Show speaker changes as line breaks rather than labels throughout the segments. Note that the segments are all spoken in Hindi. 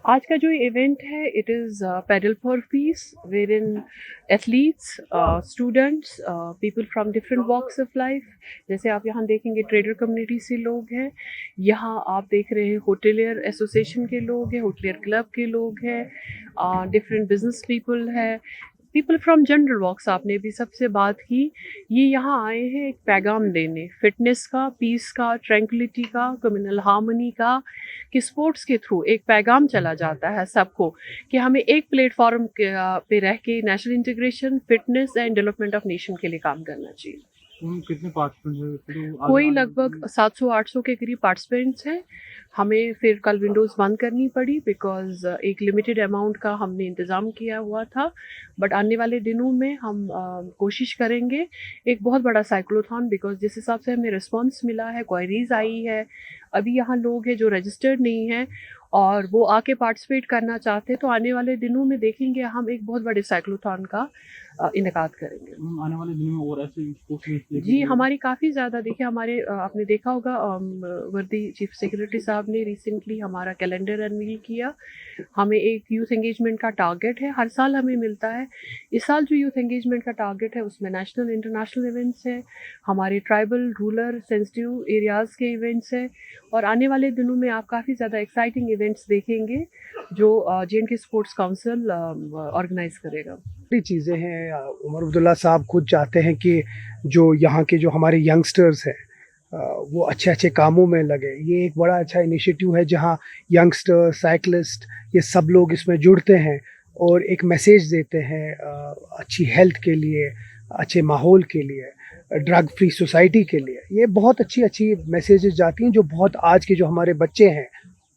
आज का जो इवेंट है it is pedal for peace wherein athletes students people from different walks of life. जैसे आप यहाँ देखेंगे ट्रेडर कम्युनिटी से लोग हैं, यहाँ आप देख रहे हैं होटलियर एसोसिएशन के लोग हैं, होटलियर क्लब के लोग हैं, डिफरेंट बिजनेस पीपल है, पीपल फ्रॉम जनरल वॉक्स। आपने भी सबसे बात की, ये यहाँ आए हैं एक पैगाम देने, फिटनेस का, पीस का, ट्रैंक्विलिटी का, कम्युनल हार्मनी का, कि स्पोर्ट्स के थ्रू एक पैगाम चला जाता है सबको कि हमें एक प्लेटफॉर्म पे रह के national integration, fitness and development of nation के लिए काम करना चाहिए।
कितने पार्टिसिपेंट्स हैं तो
कोई लगभग 700-800 के करीब पार्टिसिपेंट्स हैं। हमें फिर कल विंडोज़ बंद करनी पड़ी बिकॉज़ एक लिमिटेड अमाउंट का हमने इंतज़ाम किया हुआ था। बट आने वाले दिनों में हम कोशिश करेंगे एक बहुत बड़ा साइक्लोथॉन, बिकॉज़ जिस हिसाब से हमें रिस्पॉन्स मिला है, क्वेरीज़ आई है, अभी यहाँ लोग हैं जो रजिस्टर्ड नहीं हैं और वो आके पार्टिसिपेट करना चाहते हैं, तो आने वाले दिनों में देखेंगे हम एक बहुत बड़े साइक्लोथॉन का इनेकाद करेंगे।
आने वाले दिनों में और ऐसे स्पोर्ट्स मीट्स
जी, हमारी काफ़ी ज़्यादा, देखिए हमारे आपने देखा होगा वर्दी चीफ सेक्रेटरी साहब ने रिसेंटली हमारा कैलेंडर अनवील किया। हमें एक यूथ एंगेजमेंट का टारगेट है, हर साल हमें मिलता है। इस साल जो यूथ एंगेजमेंट का टारगेट है उसमें नेशनल इंटरनेशनल इवेंट्स हैं, हमारे ट्राइबल रूरल सेंसिटिव एरियाज़ के इवेंट्स हैं, और आने वाले दिनों में आप काफ़ी ज़्यादा एक्साइटिंग इवेंट्स देखेंगे जो जे.एंड.के स्पोर्ट्स काउंसिल ऑर्गेनाइज़ करेगा।
बड़ी चीज़ें हैं। उमर अब्दुल्ला साहब खुद चाहते हैं कि जो यहाँ के जो हमारे यंगस्टर्स हैं वो अच्छे-अच्छे कामों में लगे। ये एक बड़ा अच्छा इनिशिएटिव है जहाँ यंगस्टर, साइक्लिस्ट ये सब लोग इसमें जुड़ते हैं और एक मैसेज देते हैं अच्छी हेल्थ के लिए, अच्छे माहौल के लिए, ड्रग फ्री सोसाइटी के लिए। ये बहुत अच्छी-अच्छी मैसेजेस जाती हैं जो बहुत आज के जो हमारे बच्चे हैं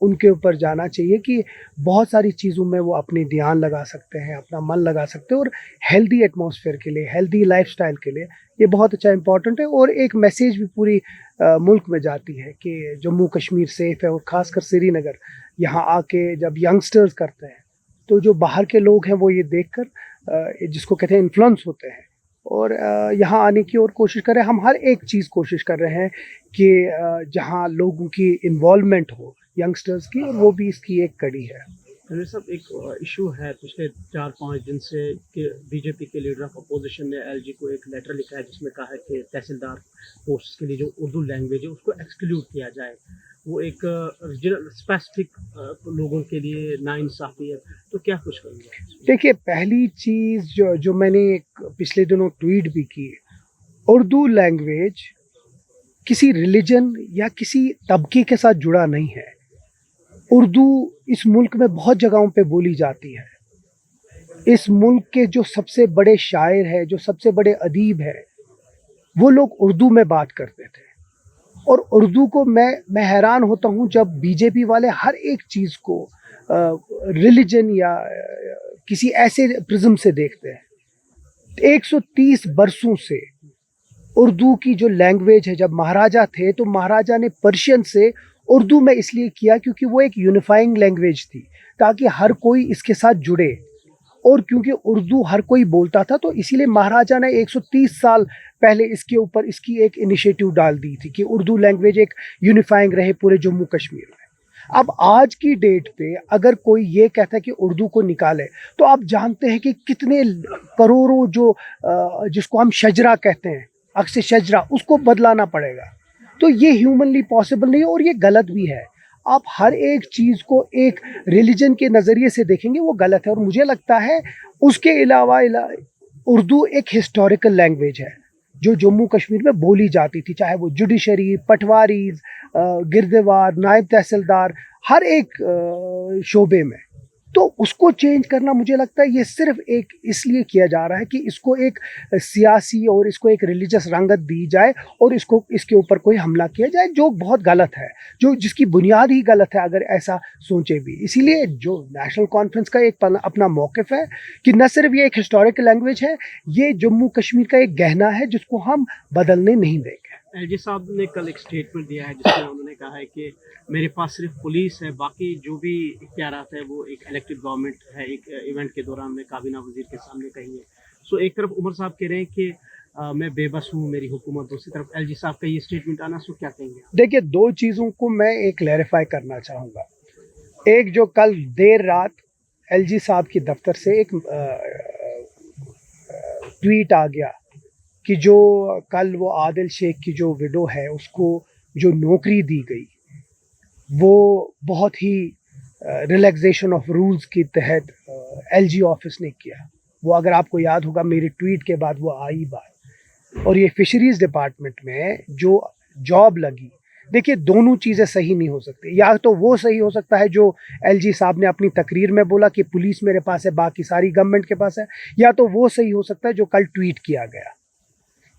उनके ऊपर जाना चाहिए कि बहुत सारी चीज़ों में वो अपनी ध्यान लगा सकते हैं, अपना मन लगा सकते हैं और हेल्दी एटमॉस्फेयर के लिए, हेल्दी लाइफ़स्टाइल के लिए ये बहुत अच्छा इम्पोर्टेंट है। और एक मैसेज भी पूरी मुल्क में जाती है कि जम्मू कश्मीर सेफ़ है और ख़ासकर श्रीनगर। यहाँ आके जब यंगस्टर्स करते हैं, तो जो बाहर के लोग हैं वो ये देखकर जिसको कहते हैं इन्फ्लुएंस होते हैं और यहाँ आने की और कोशिश कर रहे हैं। हम हर एक चीज़ कोशिश कर रहे हैं कि जहाँ लोगों की इन्वॉल्वमेंट हो यंगस्टर्स की, और वो भी इसकी एक कड़ी है।
मेरे साथ एक इशू है पिछले 4-5 दिन से कि बीजेपी के लीडर ऑफ अपोजिशन ने एलजी को एक लेटर लिखा है जिसमें कहा है कि तहसीलदार पोस्ट के लिए जो उर्दू लैंग्वेज है उसको एक्सक्लूड किया जाए। वो एक रीजनल स्पेसिफिक लोगों के लिए नाइंसाफ़ी है, तो क्या कुछ करेंगे?
देखिए, पहली चीज़ जो मैंने पिछले दिनों ट्वीट भी की, उर्दू लैंग्वेज किसी रिलीजन या किसी तबके के साथ जुड़ा नहीं है। उर्दू इस मुल्क में बहुत जगहों पे बोली जाती है। इस मुल्क के जो सबसे बड़े शायर हैं, जो सबसे बड़े अदीब हैं, वो लोग उर्दू में बात करते थे। और उर्दू को मैं हैरान होता हूँ जब बीजेपी वाले हर एक चीज़ को रिलीजन या किसी ऐसे प्रिज्म से देखते हैं। 130 बरसों से उर्दू की जो लैंग्वेज है, जब महाराजा थे तो महाराजा ने पर्शियन से उर्दू में इसलिए किया क्योंकि वो एक यूनिफाइंग लैंग्वेज थी ताकि हर कोई इसके साथ जुड़े। और क्योंकि उर्दू हर कोई बोलता था तो इसीलिए महाराजा ने 130 साल पहले इसके ऊपर इसकी एक इनिशिएटिव डाल दी थी कि उर्दू लैंग्वेज एक यूनिफाइंग रहे पूरे जम्मू कश्मीर में। अब आज की डेट पे अगर कोई ये कहता है कि उर्दू को निकाले, तो आप जानते हैं कि कितने करोड़ों जो जिसको हम शजरा कहते हैं, अक्स शजरा, उसको बदलाना पड़ेगा। तो ये ह्यूमनली पॉसिबल नहीं है और ये गलत भी है। आप हर एक चीज़ को एक रिलीजन के नज़रिए से देखेंगे वो गलत है। और मुझे लगता है उसके अलावा उर्दू एक हिस्टोरिकल लैंग्वेज है जो जम्मू कश्मीर में बोली जाती थी, चाहे वो जुडिशरी, पटवारीज, गिरदेवार, नायब तहसीलदार, हर एक शोबे में। तो उसको चेंज करना मुझे लगता है ये सिर्फ एक इसलिए किया जा रहा है कि इसको एक सियासी और इसको एक रिलीजियस रंगत दी जाए और इसको इसके ऊपर कोई हमला किया जाए, जो बहुत गलत है, जो जिसकी बुनियाद ही गलत है अगर ऐसा सोचे भी। इसीलिए जो नेशनल कॉन्फ्रेंस का एक अपना मौक़िफ़ है कि न सिर्फ ये एक हिस्टोरिकल लैंग्वेज है, ये जम्मू कश्मीर का एक गहना है जिसको हम बदलने नहीं देंगे।
एलजी साहब ने कल एक स्टेटमेंट दिया है जिसमें उन्होंने कहा है कि मेरे पास सिर्फ पुलिस है, बाकी जो भी इख्तियारात है वो एक इलेक्टेड गवर्नमेंट है, एक इवेंट के दौरान में काबीना वजीर के सामने कही है। सो एक तरफ उमर साहब कह रहे हैं कि मैं बेबस हूँ, मेरी हुकूमत, दूसरी तरफ एलजी साहब का ये स्टेटमेंट आना, सो क्या कहेंगे?
देखिए, दो चीज़ों को मैं एक क्लैरिफाई करना चाहूँगा। एक जो कल देर रात एलजी साहब की दफ्तर से एक ट्वीट आ गया कि जो कल वो आदिल शेख की जो विडो है उसको जो नौकरी दी गई वो बहुत ही रिलैक्सेशन ऑफ रूल्स के तहत एलजी ऑफिस ने किया। वो अगर आपको याद होगा मेरे ट्वीट के बाद वो आई बात, और ये फिशरीज डिपार्टमेंट में जो जॉब लगी, देखिए दोनों चीज़ें सही नहीं हो सकती। या तो वो सही हो सकता है जो एलजी साहब ने अपनी तकरीर में बोला कि पुलिस मेरे पास है, बाकी सारी गवर्नमेंट के पास है, या तो वो सही हो सकता है जो कल ट्वीट किया गया।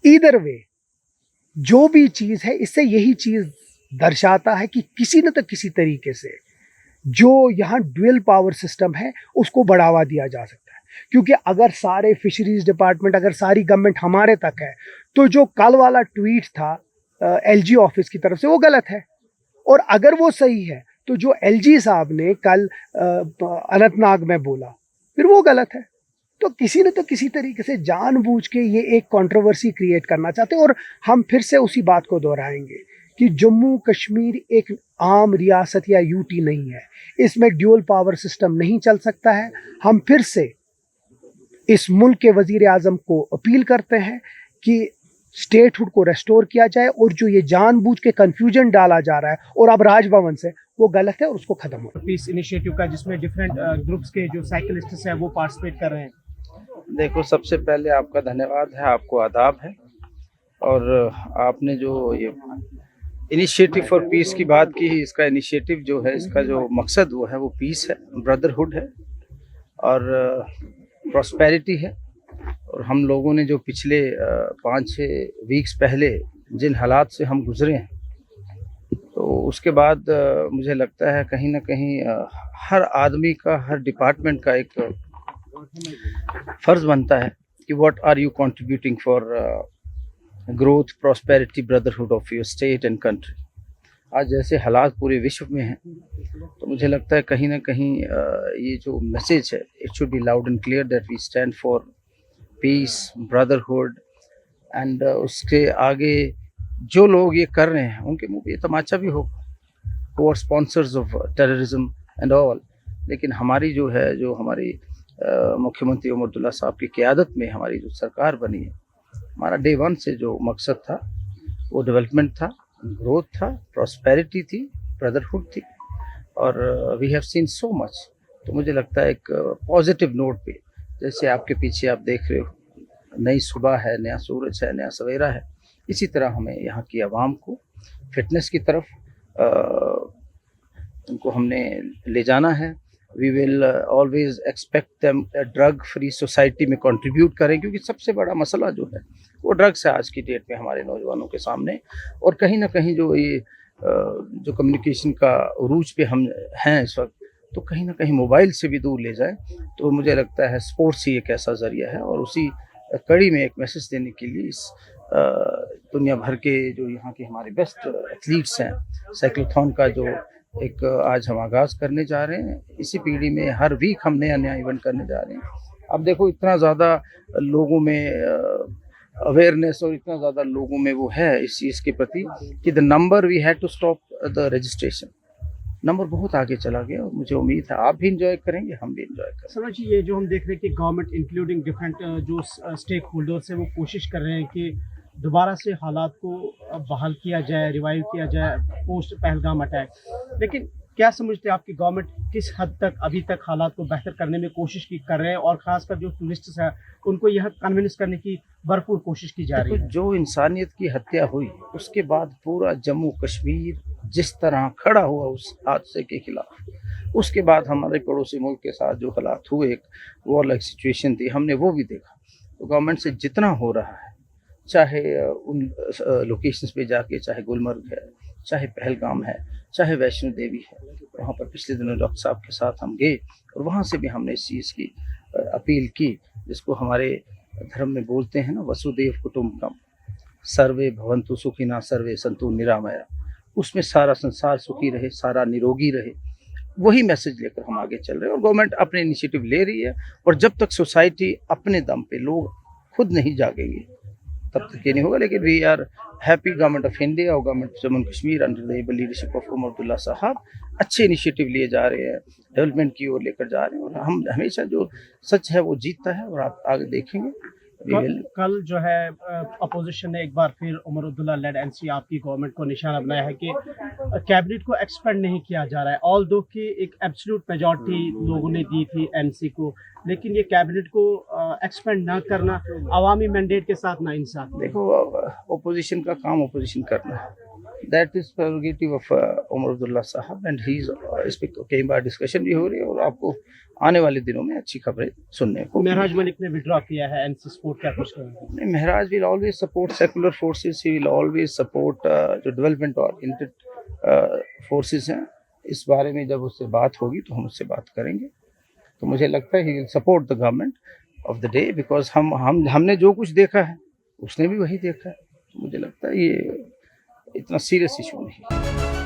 ईदर वे जो भी चीज़ है, इससे यही चीज़ दर्शाता है कि किसी न तो किसी तरीके से जो यहाँ ड्यूअल पावर सिस्टम है उसको बढ़ावा दिया जा सकता है। क्योंकि अगर सारे फिशरीज डिपार्टमेंट, अगर सारी गवर्नमेंट हमारे तक है, तो जो कल वाला ट्वीट था एलजी ऑफिस की तरफ से वो गलत है। और अगर वो सही है तो जो एलजी साहब ने कल अनंतनाग में बोला फिर वो गलत है। तो किसी न तो किसी तरीके से जानबूझ के ये एक कंट्रोवर्सी क्रिएट करना चाहते हैं। और हम फिर से उसी बात को दोहराएंगे कि जम्मू कश्मीर एक आम रियासत या यूटी नहीं है, इसमें ड्यूअल पावर सिस्टम नहीं चल सकता है। हम फिर से इस मुल्क के वजीर आज़म को अपील करते हैं कि स्टेटहुड को रेस्टोर किया जाए, और जो ये जानबूझ के कंफ्यूजन डाला जा रहा है और अब राजभवन से, वो गलत है और उसको खत्म हो।
पीस इनिशिएटिव का जिसमें डिफरेंट ग्रुप्स के जो साइकिलिस्ट्स हैं वो पार्टिसिपेट कर रहे हैं।
देखो, सबसे पहले आपका धन्यवाद है, आपको आदाब है। और आपने जो ये इनिशिएटिव फॉर पीस की बात की, इसका इनिशिएटिव जो है, इसका जो मकसद वो है, वो पीस है, ब्रदरहुड है और प्रॉस्पेरिटी है। और हम लोगों ने जो पिछले 5-6 वीक्स पहले जिन हालात से हम गुजरे हैं, तो उसके बाद मुझे लगता है कहीं ना कहीं हर आदमी का, हर डिपार्टमेंट का एक फर्ज बनता है कि what are you contributing for growth, prosperity, brotherhood of your state and country. आज जैसे हालात पूरे विश्व में हैं, तो मुझे लगता है कहीं ना कहीं ये जो मैसेज है, it should be loud and clear that we stand for peace, brotherhood. And उसके आगे जो लोग ये कर रहे हैं उनके मुंह पे ये तमाचा भी होगा, who are sponsors of terrorism and all। लेकिन हमारी जो है, जो हमारी मुख्यमंत्री उमर अब्दुल्ला साहब की क़यादत में हमारी जो सरकार बनी है, हमारा डे 1 से जो मकसद था वो डेवलपमेंट था, ग्रोथ था, प्रॉस्पेरिटी थी, ब्रदरहुड थी। और we have seen so much. तो मुझे लगता है एक पॉजिटिव नोट पे, जैसे आपके पीछे आप देख रहे हो, नई सुबह है, नया सूरज है, नया सवेरा है, इसी तरह हमें यहाँ की आवाम को फिटनेस की तरफ उनको हमने ले जाना है। We will always expect them drug free society में कंट्रीब्यूट करें, क्योंकि सबसे बड़ा मसला जो है वो ड्रग्स है आज की डेट में हमारे नौजवानों के सामने। और कहीं ना कहीं जो ये जो कम्युनिकेशन का उरूज पे हम हैं इस वक्त, तो कहीं ना कहीं मोबाइल से भी दूर ले जाए। तो मुझे लगता है स्पोर्ट्स ही एक ऐसा ज़रिया है। और उसी कड़ी में एक मैसेज देने के लिए इस दुनिया भर के जो यहाँ के हमारे बेस्ट एथलीट्स हैं, साइक्लोथॉन का जो एक आज हम आगाज़ करने जा रहे हैं। इसी पीढ़ी में हर वीक हम नया नया इवेंट करने जा रहे हैं। अब देखो, इतना ज़्यादा लोगों में अवेयरनेस और इतना ज़्यादा लोगों में वो है इस चीज़ के प्रति कि the number we had to stop the registration, number बहुत आगे चला गया। और मुझे उम्मीद है आप भी इंजॉय करेंगे, हम भी इंजॉय करेंगे।
समझ ये जो हम देख रहे हैं कि गवर्नमेंट इंक्लूडिंग डिफरेंट जो स्टेक होल्डर्स है वो कोशिश कर रहे हैं कि दोबारा से हालात को बहाल किया जाए, रिवाइव किया जाए पोस्ट पहलगाम अटैक। लेकिन क्या समझते हैं आपकी गवर्नमेंट किस हद तक अभी तक हालात को बेहतर करने में कोशिश की कर रहे हैं, और खासकर जो टूरिस्ट्स हैं उनको यह कन्विंस करने की भरपूर कोशिश की जा रही है?
जो इंसानियत की हत्या हुई उसके बाद पूरा जम्मू कश्मीर जिस तरह खड़ा हुआ उस हादसे के खिलाफ, उसके बाद हमारे पड़ोसी मुल्क के साथ जो हालात हुए, एक वॉर लाइक सिचुएशन थी, हमने वो भी देखा। तो गवर्नमेंट से जितना हो रहा है, चाहे उन लोकेशंस पे जाके, चाहे गुलमर्ग है, चाहे पहलगाम है, चाहे वैष्णो देवी है, वहाँ पर पिछले दिनों डॉक्टर साहब के साथ हम गए और वहाँ से भी हमने इस चीज़ की अपील की, जिसको हमारे धर्म में बोलते हैं ना, वसुदेव कुटुंबकम, सर्वे भवन्तु सुखिनः सर्वे सन्तु निरामया। उसमें सारा संसार सुखी रहे, सारा निरोगी रहे, वही मैसेज लेकर हम आगे चल रहे हैं। और गवर्नमेंट अपने इनिशिएटिव ले रही है। और जब तक सोसाइटी अपने दम पे, लोग खुद नहीं जागेंगे, तब तक ये नहीं होगा। लेकिन we are happy, government of India और government of Jammu and Kashmir under the able leadership of Omar Abdullah sahab अच्छे इनिशिएटिव लिए जा रहे हैं, डेवलपमेंट की ओर लेकर जा रहे हैं, और हम हमेशा जो सच है वो जीतता है, और आप आगे देखेंगे।
कल जो है अपोजिशन ने एक बार फिर उमर अब्दुल्ला लेड एनसी आपकी गवर्नमेंट को निशाना बनाया है कि कैबिनेट को एक्सपेंड नहीं किया जा रहा है, ऑल दो कि एक एब्सोल्यूट मेजॉरिटी लोगों ने दी थी एनसी को, लेकिन ये कैबिनेट को एक्सपेंड ना करना अवामी मैंडेट के साथ ना इंसाफ।
देखो, ओपोजिशन का काम ओपोजिशन करना है, that is prerogative of Omar Abdullah साहब, एंड ही इस पे कई बार डिस्कशन भी हो रही है, और आपको आने वाले दिनों में अच्छी खबरें सुनने को।
महराज मलिक ने विड्रॉ किया है एनसी सपोर्ट, क्या कुछ करेंगे?
Mehraj will always support secular forces. He will always support जो development oriented forces हैं। इस बारे में जब उससे बात होगी तो हम उससे बात करेंगे। तो मुझे लगता है he will support the government of the day, because हमने जो कुछ देखा है उसने भी वही देखा है। तो मुझे लगता है ये इतना सीरियस इशू नहीं है।